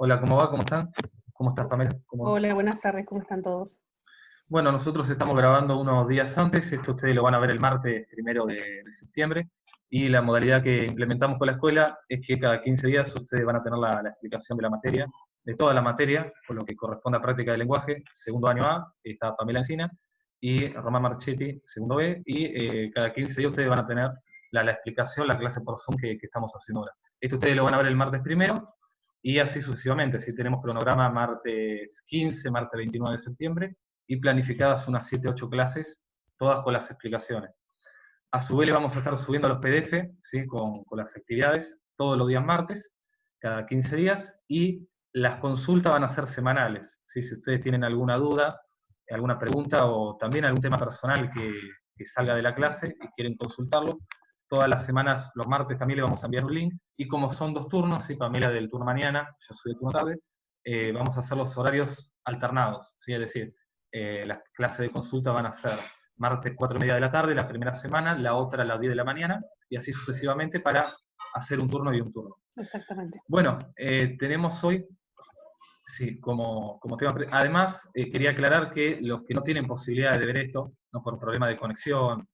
Hola, ¿cómo va? ¿Cómo están? ¿Cómo estás, Pamela? ¿Cómo... Hola, buenas tardes, ¿cómo están todos? Bueno, nosotros estamos grabando unos días antes, esto ustedes lo van a ver el martes 1 de septiembre, y la modalidad que implementamos con la escuela es que cada 15 días ustedes van a tener la explicación de la materia, de toda la materia, con lo que corresponde a práctica de lenguaje, segundo año A, está Pamela Encina, y Román Marchetti, segundo B, y cada 15 días ustedes van a tener la explicación, la clase por Zoom que estamos haciendo ahora. Esto ustedes lo van a ver el martes 1, y así sucesivamente. Si tenemos cronograma martes 15, martes 29 de septiembre, y planificadas unas 7-8 clases, todas con las explicaciones. A su vez le vamos a estar subiendo los PDF, ¿sí? con las actividades, todos los días martes, cada 15 días, y las consultas van a ser semanales, ¿sí? Si ustedes tienen alguna duda, alguna pregunta o también algún tema personal que salga de la clase y quieren consultarlo, todas las semanas, los martes también le vamos a enviar un link, y como son 2 turnos, ¿sí? Pamela del turno mañana, yo soy del turno tarde, vamos a hacer los horarios alternados, ¿sí? Es decir, las clases de consulta van a ser martes 4:30 de la tarde, la primera semana, la otra a las 10 de la mañana, y así sucesivamente para hacer un turno y un turno. Exactamente. Bueno, tenemos hoy, sí, como tema, además quería aclarar que los que no tienen posibilidad de ver esto, no por problema de conexión,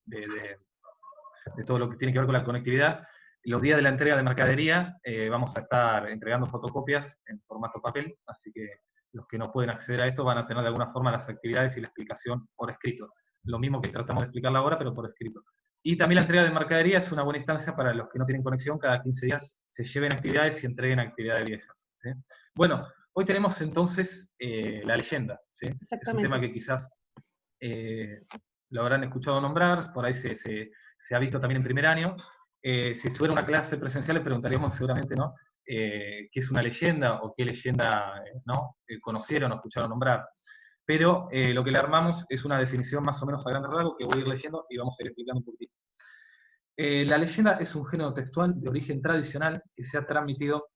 de todo lo que tiene que ver con la conectividad, los días de la entrega de mercadería vamos a estar entregando fotocopias en formato papel, así que los que no pueden acceder a esto van a tener de alguna forma las actividades y la explicación por escrito. Lo mismo que tratamos de explicarla ahora, pero por escrito. Y también la entrega de mercadería es una buena instancia para los que no tienen conexión, cada 15 días se lleven actividades y entreguen actividades viejas, ¿sí? Bueno, hoy tenemos entonces la leyenda, ¿sí? Es un tema Exactamente. que quizás lo habrán escuchado nombrar, por ahí se ha visto también en primer año. Si fuera una clase presencial le preguntaríamos seguramente, ¿no? ¿Qué es una leyenda o qué leyenda ¿no? Conocieron o escucharon nombrar? Pero lo que le armamos es una definición más o menos a grandes rasgos que voy a ir leyendo y vamos a ir explicando un poquito. La leyenda es un género textual de origen tradicional que se ha transmitido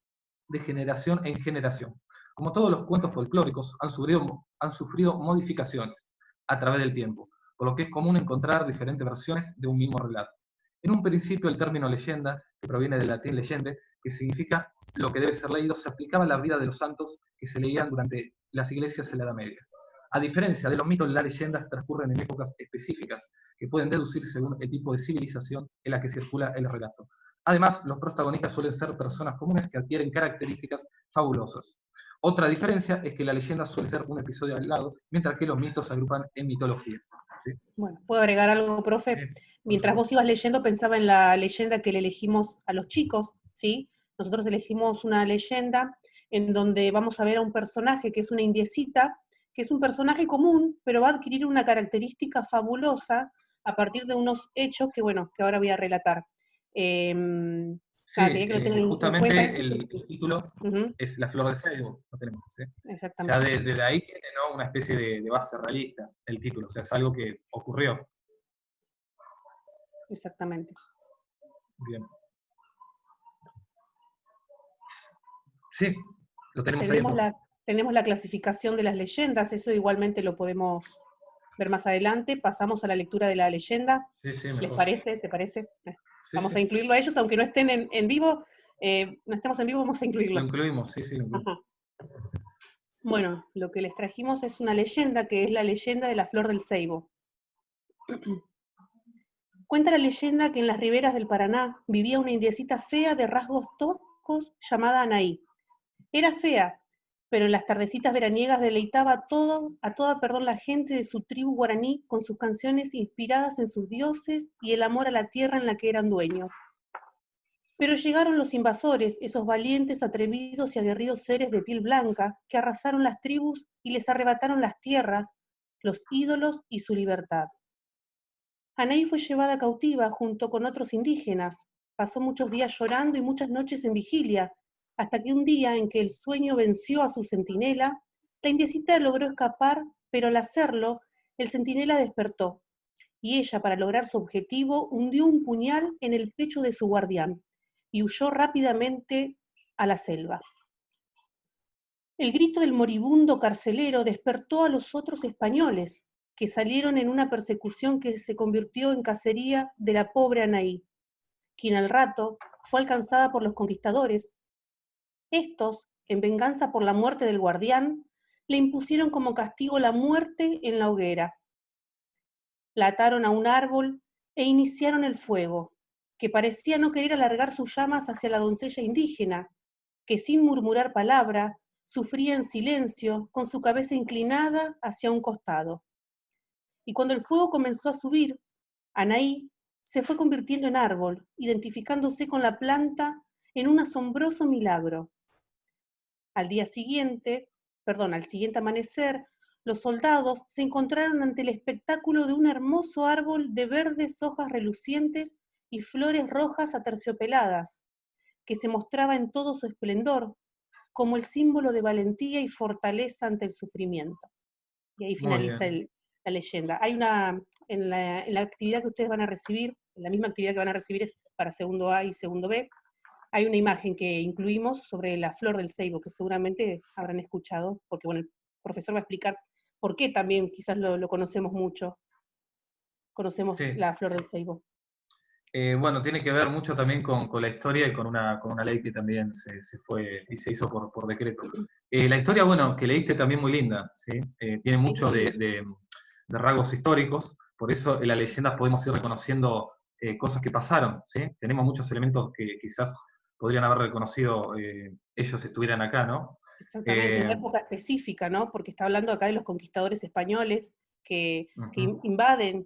de generación en generación. Como todos los cuentos folclóricos, han sufrido modificaciones a través del tiempo, por lo que es común encontrar diferentes versiones de un mismo relato. En un principio, el término leyenda, que proviene del latín legende, que significa lo que debe ser leído, se aplicaba a la vida de los santos que se leían durante las iglesias en la Edad Media. A diferencia de los mitos, las leyendas transcurren en épocas específicas que pueden deducir según el tipo de civilización en la que circula el relato. Además, los protagonistas suelen ser personas comunes que adquieren características fabulosas. Otra diferencia es que la leyenda suele ser un episodio aislado, mientras que los mitos se agrupan en mitologías, ¿sí? Bueno, ¿puedo agregar algo, profe? Por Mientras vos supuesto. ibas leyendo, pensaba en la leyenda que le elegimos a los chicos, ¿sí? Nosotros elegimos una leyenda en donde vamos a ver a un personaje que es una indiecita, que es un personaje común, pero va a adquirir una característica fabulosa a partir de unos hechos que, bueno, que ahora voy a relatar. Sí, Quería que lo tengan en cuenta justamente eso. el título Uh-huh, es La Flor de Seibo, lo tenemos, ¿sí? Ya exactamente. desde ahí tiene, ¿no? Una especie de base realista el título, o sea, es algo que ocurrió. Exactamente. Bien. Sí, lo tenemos ahí Tenemos entonces. tenemos la clasificación de las leyendas, eso igualmente lo podemos ver más adelante. Pasamos a la lectura de la leyenda. Sí, sí, ¿Les mejor. parece? ¿Te parece? Sí, Vamos sí. a incluirlo a ellos, aunque no estén en vivo, no estemos en vivo, vamos a Lo incluirlos. incluimos, sí, sí, lo incluimos. Ajá. Bueno, lo que les trajimos es una leyenda, que es la leyenda de la flor del ceibo. Cuenta la leyenda que en las riberas del Paraná vivía una indiecita fea de rasgos toscos llamada Anaí. Era fea, pero en las tardecitas veraniegas deleitaba a toda la gente de su tribu guaraní con sus canciones inspiradas en sus dioses y el amor a la tierra en la que eran dueños. Pero llegaron los invasores, esos valientes, atrevidos y aguerridos seres de piel blanca, que arrasaron las tribus y les arrebataron las tierras, los ídolos y su libertad. Anaí fue llevada cautiva junto con otros indígenas. Pasó muchos días llorando y muchas noches en vigilia, hasta que un día en que el sueño venció a su centinela, la indiecita logró escapar, pero al hacerlo, el centinela despertó, y ella, para lograr su objetivo, hundió un puñal en el pecho de su guardián y huyó rápidamente a la selva. El grito del moribundo carcelero despertó a los otros españoles, que salieron en una persecución que se convirtió en cacería de la pobre Anaí, quien al rato fue alcanzada por los conquistadores. Estos, en venganza por la muerte del guardián, le impusieron como castigo la muerte en la hoguera. La ataron a un árbol e iniciaron el fuego, que parecía no querer alargar sus llamas hacia la doncella indígena, que sin murmurar palabra, sufría en silencio, con su cabeza inclinada hacia un costado. Y cuando el fuego comenzó a subir, Anaí se fue convirtiendo en árbol, identificándose con la planta en un asombroso milagro. Al siguiente amanecer, los soldados se encontraron ante el espectáculo de un hermoso árbol de verdes hojas relucientes y flores rojas aterciopeladas, que se mostraba en todo su esplendor, como el símbolo de valentía y fortaleza ante el sufrimiento. Y ahí Muy finaliza bien. la leyenda. Hay en la actividad que ustedes van a recibir, la misma actividad que van a recibir es para segundo A y segundo B, hay una imagen que incluimos sobre la flor del ceibo, que seguramente habrán escuchado, porque bueno, el profesor va a explicar por qué también quizás lo conocemos mucho, conocemos Sí. la flor del ceibo. Bueno, tiene que ver mucho también con la historia y con una ley que también se fue y se hizo por decreto. La historia, bueno, que leíste también muy linda, ¿sí? Tiene Sí, mucho muy lindo. de rasgos históricos, por eso en las leyendas podemos ir reconociendo cosas que pasaron, ¿sí? Tenemos muchos elementos que quizás podrían haber reconocido ellos si estuvieran acá, ¿no? Exactamente, una Eh, época específica, ¿no? Porque está hablando acá de los conquistadores españoles que Ujú, invade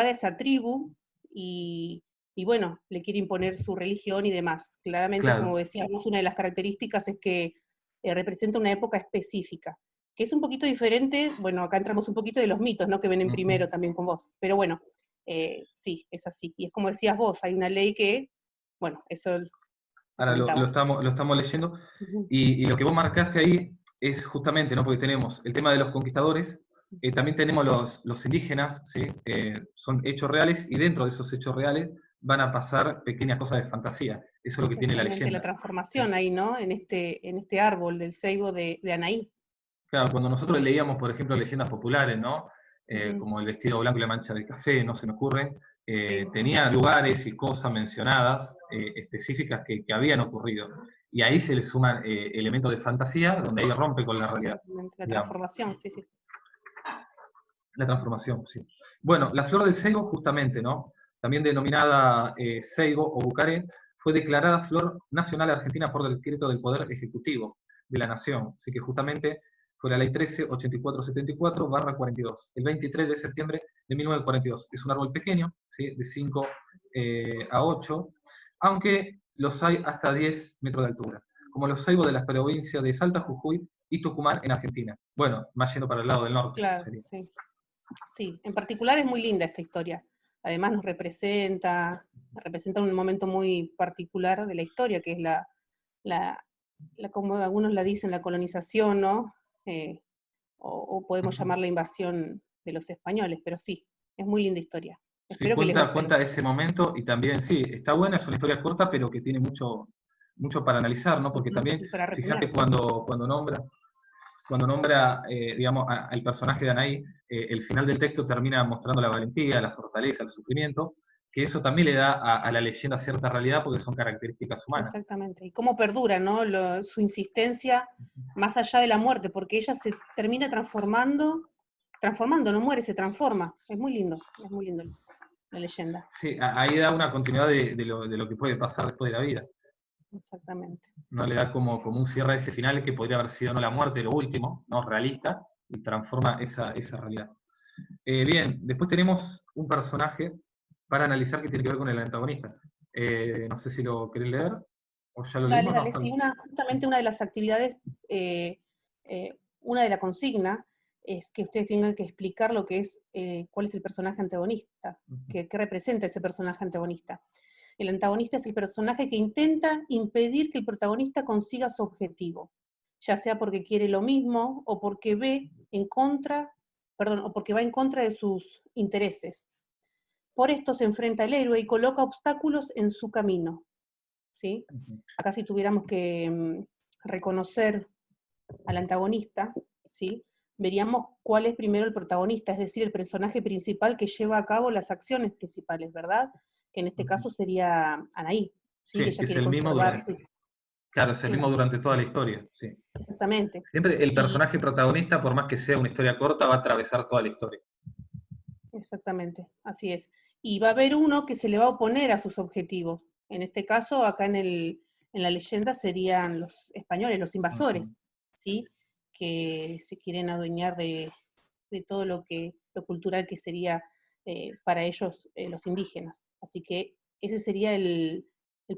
esa tribu y, y bueno, le quiere imponer su religión y demás. Claramente, como claro. decíamos, una de las características es que representa una época específica, que es un poquito diferente, bueno, acá entramos un poquito de los mitos, ¿no? Que vienen Ujú. primero también con vos, pero bueno, sí, es así. Y es como decías vos, hay una ley que, bueno, eso lo Ahora comentamos. lo estamos leyendo. Ujú. Y lo que vos marcaste ahí es justamente, ¿no? Porque tenemos el tema de los conquistadores, también tenemos los indígenas, ¿sí? Son hechos reales y dentro de esos hechos reales van a pasar pequeñas cosas de fantasía. Eso es lo que tiene la Exactamente, la leyenda, ¿sí? transformación ahí, ¿no? En este árbol del ceibo de Anaí. Claro, cuando nosotros leíamos, por ejemplo, leyendas populares, ¿no? Ujú. Como el vestido blanco y la mancha de café, no se me ocurren, Sí, tenía lugares y cosas mencionadas específicas que habían ocurrido. Y ahí se le suman elementos de fantasía, donde ahí rompe con la realidad, exactamente, la digamos. transformación, sí, sí. La transformación, sí. Bueno, la flor del ceibo, justamente, ¿no? También denominada ceibo o bucaré, fue declarada flor nacional argentina por decreto del Poder Ejecutivo de la Nación. Así que justamente fue la ley 13.8474/42, el 23 de septiembre de 1942. Es un árbol pequeño, ¿sí? De 5 a 8, aunque los hay hasta 10 metros de altura, como los ceibos de las provincias de Salta, Jujuy y Tucumán en Argentina. Bueno, más yendo para el lado del norte, Claro, sería. sí. Sí, en particular es muy linda esta historia. Además nos representa un momento muy particular de la historia, que es la, como algunos la dicen, la colonización, ¿no? O podemos Ujú. llamar la invasión de los españoles, pero sí, es muy linda historia. Sí, Espero que les guste. cuenta ese momento y también, sí, está buena, es una historia corta, pero que tiene mucho para analizar, ¿no? Porque Ujú, también, y para fíjate retener. cuando nombra digamos, al personaje de Anaí, el final del texto termina mostrando la valentía, la fortaleza, el sufrimiento, que eso también le da a la leyenda cierta realidad porque son características humanas. Exactamente. Y cómo perdura, ¿no? Su insistencia más allá de la muerte, porque ella se termina transformando, no muere, se transforma. Es muy lindo la leyenda. Sí, ahí da una continuidad de lo que puede pasar después de la vida. Exactamente. No le da como un cierre a ese final que podría haber sido no la muerte, lo último, no realista, y transforma esa realidad. Bien, después tenemos un personaje para analizar que tiene que ver con el antagonista. No sé si lo querés leer o ya lo Dale, leímos. dale. No, Sí, justamente una de las actividades, una de la consigna, es que ustedes tengan que explicar lo que es, cuál es el personaje antagonista, qué representa ese personaje antagonista. El antagonista es el personaje que intenta impedir que el protagonista consiga su objetivo, ya sea porque quiere lo mismo o porque o porque va en contra de sus intereses. Por esto se enfrenta el héroe y coloca obstáculos en su camino, ¿sí? Acá si tuviéramos que reconocer al antagonista, ¿sí? Veríamos cuál es primero el protagonista, es decir, el personaje principal que lleva a cabo las acciones principales, ¿verdad? Que en este caso sería Anaí, ¿sí? Sí, Ella que es quiere el mismo conservar durante. Claro, es el mismo Claro, durante toda la historia, sí. exactamente. Siempre el Y personaje protagonista, por más que sea una historia corta, va a atravesar toda la historia. exactamente, así es. Y va a haber uno que se le va a oponer a sus objetivos. En este caso, acá en la leyenda serían los españoles, los Ujú. invasores, ¿sí? Que se quieren adueñar de todo lo cultural que sería para ellos los indígenas. Así que ese sería el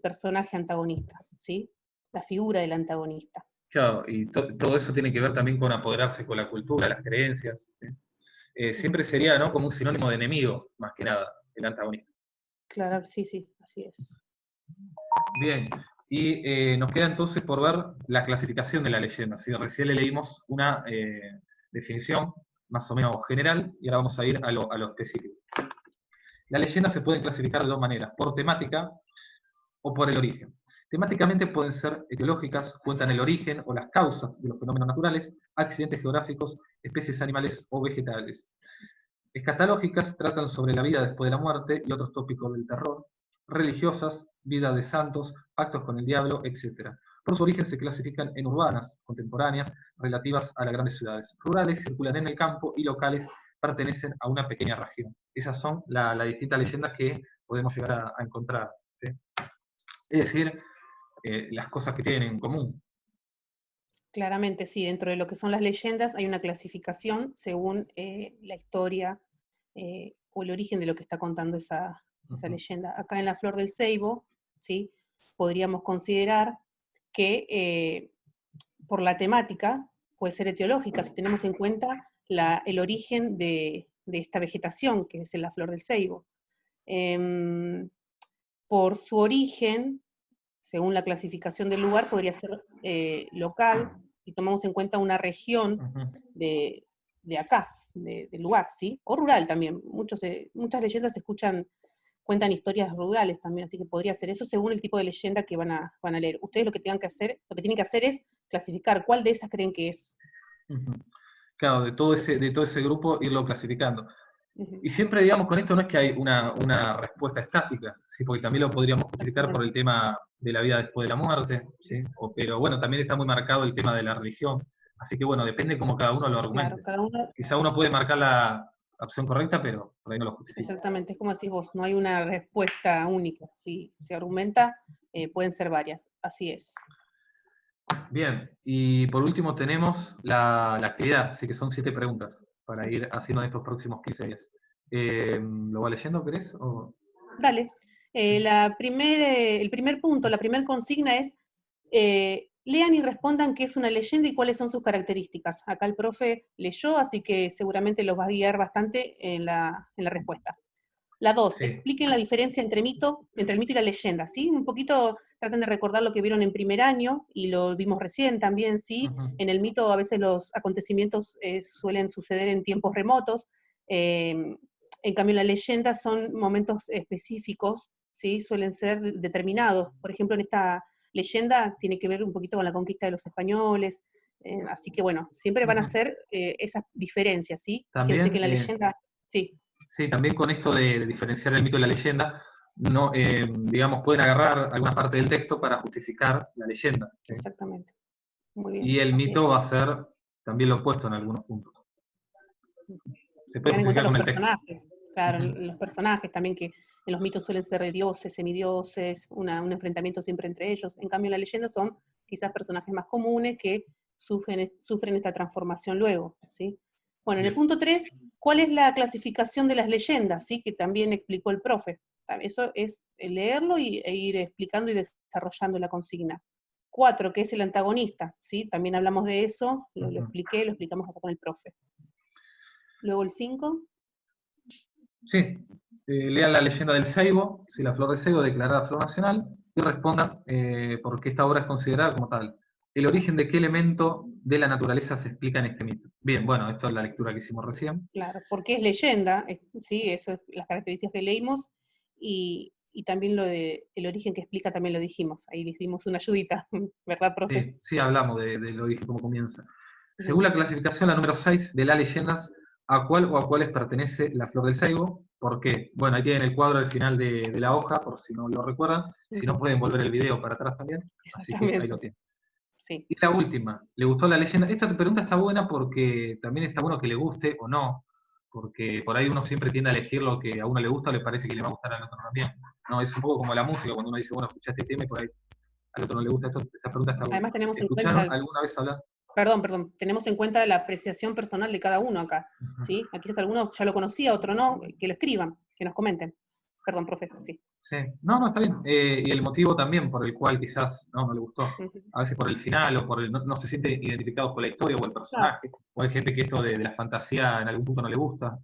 personaje antagonista, ¿sí? La figura del antagonista. Claro, y todo eso tiene que ver también con apoderarse con la cultura, las creencias, ¿sí? Siempre Ujú. sería, ¿no?, como un sinónimo de enemigo, más que nada, el antagonista. Claro, sí, sí, así es. Bien, y nos queda entonces por ver la clasificación de la leyenda. ¿Sí? Recién le leímos una definición más o menos general y ahora vamos a ir a lo específico. Las leyendas se pueden clasificar de dos maneras, por temática o por el origen. Temáticamente pueden ser etiológicas, cuentan el origen o las causas de los fenómenos naturales, accidentes geográficos, especies animales o vegetales. Escatológicas tratan sobre la vida después de la muerte y otros tópicos del terror. Religiosas, vida de santos, pactos con el diablo, etc. Por su origen se clasifican en urbanas, contemporáneas, relativas a las grandes ciudades. Rurales circulan en el campo y locales pertenecen a una pequeña región. Esas son las distintas leyendas que podemos llegar a encontrar, ¿sí? Es decir, las cosas que tienen en común. Claramente, sí, dentro de lo que son las leyendas hay una clasificación según la historia o el origen de lo que está contando esa Ujú. leyenda. Acá en La Flor del Ceibo, ¿sí? Podríamos considerar que por la temática puede ser etiológica, si tenemos en cuenta el origen de esta vegetación, que es en La Flor del Ceibo. Em, por su origen, según la clasificación del lugar, podría ser local, si tomamos en cuenta una región Ujú. de, de acá, del lugar, ¿sí? O rural también. Muchas leyendas se escuchan, cuentan historias rurales también, así que podría ser eso según el tipo de leyenda que van a leer. Ustedes lo que tienen que hacer es clasificar cuál de esas creen que es. Ujú. Claro, de todo ese grupo irlo clasificando. Ujú, Y siempre, digamos, con esto no es que hay una respuesta estática, ¿sí? Porque también lo podríamos justificar por el exactamente. tema de la vida después de la muerte, ¿sí? Pero bueno, también está muy marcado el tema de la religión, así que bueno, depende cómo cada uno lo Claro, argumente. cada uno, Quizá uno puede marcar la opción correcta, pero por ahí no lo justifica. exactamente, es como decís vos, no hay una respuesta única. Si se argumenta, pueden ser varias. Así es. Bien, y por último tenemos la actividad, así que son 7 preguntas para ir haciendo en estos próximos 15 días. ¿Lo va leyendo, querés? Dale. Sí. El primer punto, la primera consigna es lean y respondan qué es una leyenda y cuáles son sus características. Acá el profe leyó, así que seguramente los va a guiar bastante en la respuesta. La dos, Sí. expliquen la diferencia entre el mito y la leyenda, ¿sí? Un poquito traten de recordar lo que vieron en primer año y lo vimos recién también, ¿sí? Ujú. En el mito a veces los acontecimientos suelen suceder en tiempos remotos, en cambio en la leyenda son momentos específicos, ¿sí? Suelen ser determinados. Por ejemplo, en esta leyenda tiene que ver un poquito con la conquista de los españoles, así que bueno, siempre van a Ujú. ser esas diferencias, ¿sí? Fíjense que También, en la leyenda, sí, sí, también con esto de diferenciar el mito y la leyenda, no, digamos, pueden agarrar alguna parte del texto para justificar la leyenda, ¿sí? exactamente. Muy Y bien, el así mito es. va a ser también lo opuesto en algunos puntos. Se puede Tengan en cuenta justificar los con el texto. personajes, claro, Ujú. los personajes también que en los mitos suelen ser de dioses, semidioses, un enfrentamiento siempre entre ellos. En cambio, en la leyenda son quizás personajes más comunes que sufren esta transformación luego, ¿sí? Bueno, en el Bien. punto 3, ¿cuál es la clasificación de las leyendas? ¿Sí? Que también explicó el profe. Eso es leerlo e ir explicando y desarrollando la consigna. 4, que es el antagonista, ¿sí? También hablamos de eso, lo Ujú. expliqué, lo explicamos acá con el profe. Luego el 5. Sí, lean la leyenda del ceibo, si la flor de ceibo declarada flor nacional, y respondan por qué esta obra es considerada como tal. El origen de qué elemento de la naturaleza se explica en este mito. Bien, bueno, esto es la lectura que hicimos recién. Claro, porque es leyenda, sí, eso es las características que leímos, y también lo de el origen que explica también lo dijimos, ahí les dimos una ayudita, ¿verdad, profe? Sí, sí, hablamos del origen, cómo comienza. Según Ujú. la clasificación, la número 6 de las leyendas, ¿a cuál o a cuáles pertenece la flor del ceibo? ¿Por qué? Bueno, ahí tienen el cuadro al final de la hoja, por si no lo recuerdan. Si no, pueden volver el video para atrás también. Así que ahí lo Exactamente. tienen. Sí. Y la última, ¿le gustó la leyenda? Esta pregunta está buena porque también está bueno que le guste o no, porque por ahí uno siempre tiende a elegir lo que a uno le gusta o le parece que le va a gustar al otro también. No, es un poco como la música, cuando uno dice, bueno, escucha este tema y por ahí al otro no le gusta esto. Esta pregunta está buena. Además tenemos en ¿Escucharon cuenta, alguna vez hablar? perdón, tenemos en cuenta la apreciación personal de cada uno acá, ¿sí? Aquí quizás algunos ya lo conocía, otro no, que lo escriban, que nos comenten. Perdón, profe, sí. Sí, no, no, está bien. Y el motivo también por el cual quizás no le gustó. Ujú. A veces por el final o por no se siente identificado con la historia o el Claro, personaje. O hay gente que esto de la fantasía en algún punto no le gusta.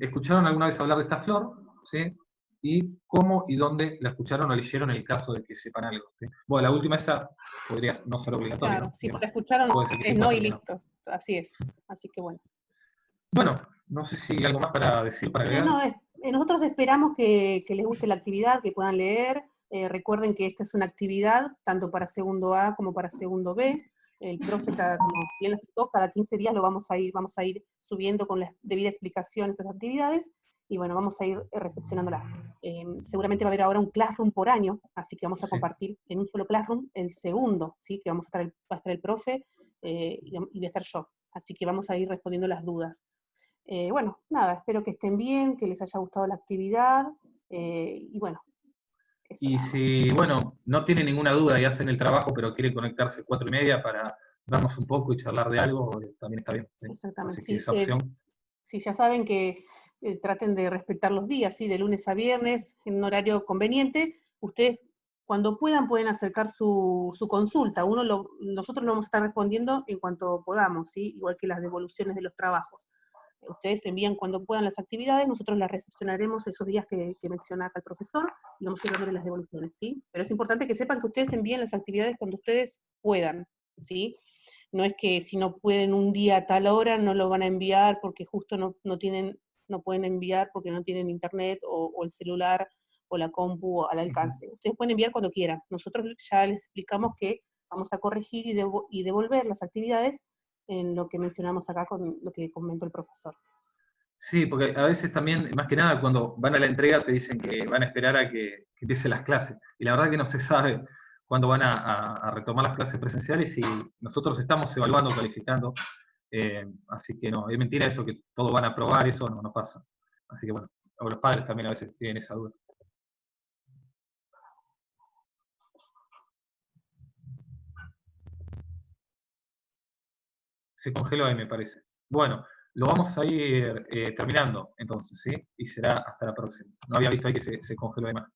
¿Escucharon alguna vez hablar de esta flor? ¿Sí? ¿Y cómo y dónde la escucharon o leyeron en el caso de que sepan algo? ¿Sí? Bueno, la última esa podría no ser obligatoria, claro, ¿no? si la Digamos, escucharon puede ser que sí, es puede no ser y que no. listo, así es. Así que bueno. Bueno, no sé si hay algo más para decir, para agregar. No, nosotros esperamos que les guste la actividad, que puedan leer. Recuerden que esta es una actividad tanto para segundo A como para segundo B. El profe, como bien lo explicó, cada 15 días vamos a ir subiendo con la debida explicación estas actividades, y bueno, vamos a ir recepcionándolas. Seguramente va a haber ahora un classroom por año, así que vamos a Sí. compartir en un solo classroom el segundo, ¿sí? Que va a estar el profe y voy a estar yo. Así que vamos a ir respondiendo las dudas. Bueno, nada, espero que estén bien, que les haya gustado la actividad, y bueno, eso Y nada más. si, bueno, no tienen ninguna duda y hacen el trabajo, pero quieren conectarse 4:30 para vernos un poco y charlar de algo, también está bien. ¿Sí? Exactamente, Así que sí, esa opción. sí, ya saben que traten de respetar los días, ¿sí? De lunes a viernes, en un horario conveniente. Ustedes, cuando pueden acercar su consulta. Nosotros lo vamos a estar respondiendo en cuanto podamos, ¿sí? Igual que las devoluciones de los trabajos. Ustedes envían cuando puedan las actividades, nosotros las recepcionaremos esos días que menciona acá el profesor, y vamos a ir dándole las devoluciones, ¿sí? Pero es importante que sepan que ustedes envíen las actividades cuando ustedes puedan, ¿sí? No es que si no pueden un día a tal hora, no lo van a enviar porque justo no pueden enviar porque no tienen internet o el celular o la compu al alcance. Ustedes pueden enviar cuando quieran. Nosotros ya les explicamos que vamos a corregir y devolver las actividades en lo que mencionamos acá con lo que comentó el profesor. Sí, porque a veces también, más que nada, cuando van a la entrega te dicen que van a esperar a que empiecen las clases. Y la verdad que no se sabe cuándo van a retomar las clases presenciales y nosotros estamos evaluando, calificando. Así que no, es mentira eso, que todos van a aprobar, eso no pasa. Así que bueno, o los padres también a veces tienen esa duda. Se congeló ahí, me parece. Bueno, lo vamos a ir terminando entonces, ¿sí? Y será hasta la próxima. No había visto ahí que se congeló ahí más.